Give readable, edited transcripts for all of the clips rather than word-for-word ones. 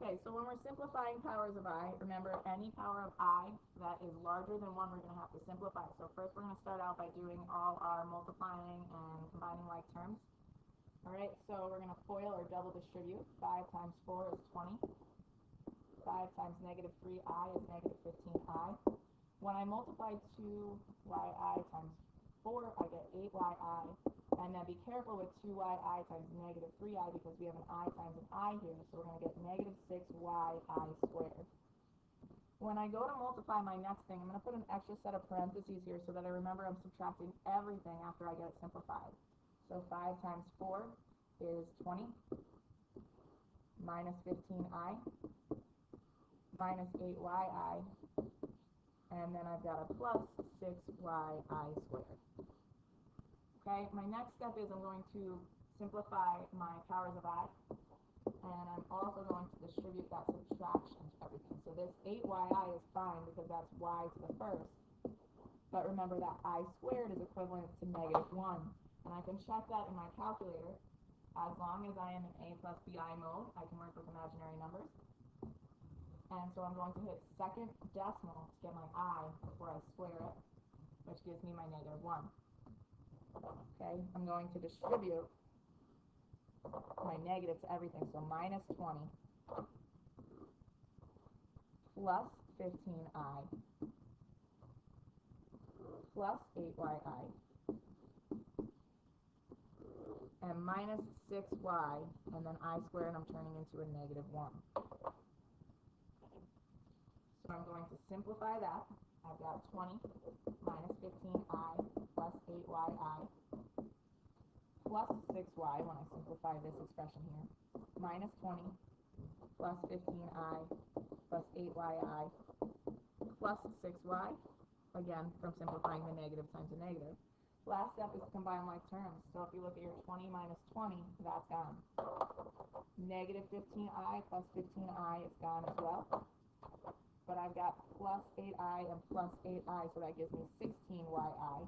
Okay, so when we're simplifying powers of I, remember any power of I that is larger than 1, we're going to have to simplify. So first we're going to start out by doing all our multiplying and combining like terms. Alright, so we're going to FOIL or double distribute. 5 times 4 is 20. 5 times negative 3i is negative 15i. When I multiply 2yi times 4, I get 8yi. And then be careful with 2yi times negative 3i because we have an I times an I here, so we're going to get negative 6yi squared. When I go to multiply my next thing, I'm going to put an extra set of parentheses here so that I remember I'm subtracting everything after I get it simplified. So 5 times 4 is 20, minus 15i, minus 8yi, and then I've got a plus 6yi squared. Okay, my next step is I'm going to simplify my powers of I, and I'm also going to distribute that subtraction to everything. So this 8yi is fine because that's y to the first, but remember that I squared is equivalent to negative 1, and I can check that in my calculator. As long as I am in a plus bi mode, I can work with imaginary numbers. And so I'm going to hit second decimal to get my I before I square it, which gives me my negative 1. Okay, I'm going to distribute my negative to everything, so minus 20 plus 15i plus 8yi and minus 6y, and then I squared I'm turning into a negative 1. So I'm going to simplify that. I've got 20 minus 15i plus 8yi plus 6y when I simplify this expression here, minus 20 plus 15i plus 8yi plus 6y, again from simplifying the negative times the negative. Last step is to combine like terms. So if you look at your 20 minus 20, that's gone. Negative 15i plus 15i is gone as well. But I've got plus 8i and plus 8i, so that gives me 16yi.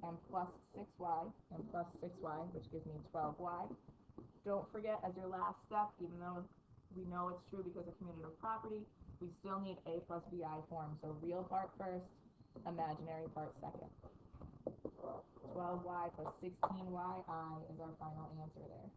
And plus 6y and plus 6y, which gives me 12y. Don't forget, as your last step, even though we know it's true because of commutative property, we still need a plus bi form. So real part first, imaginary part second. 12y plus 16yi is our final answer there.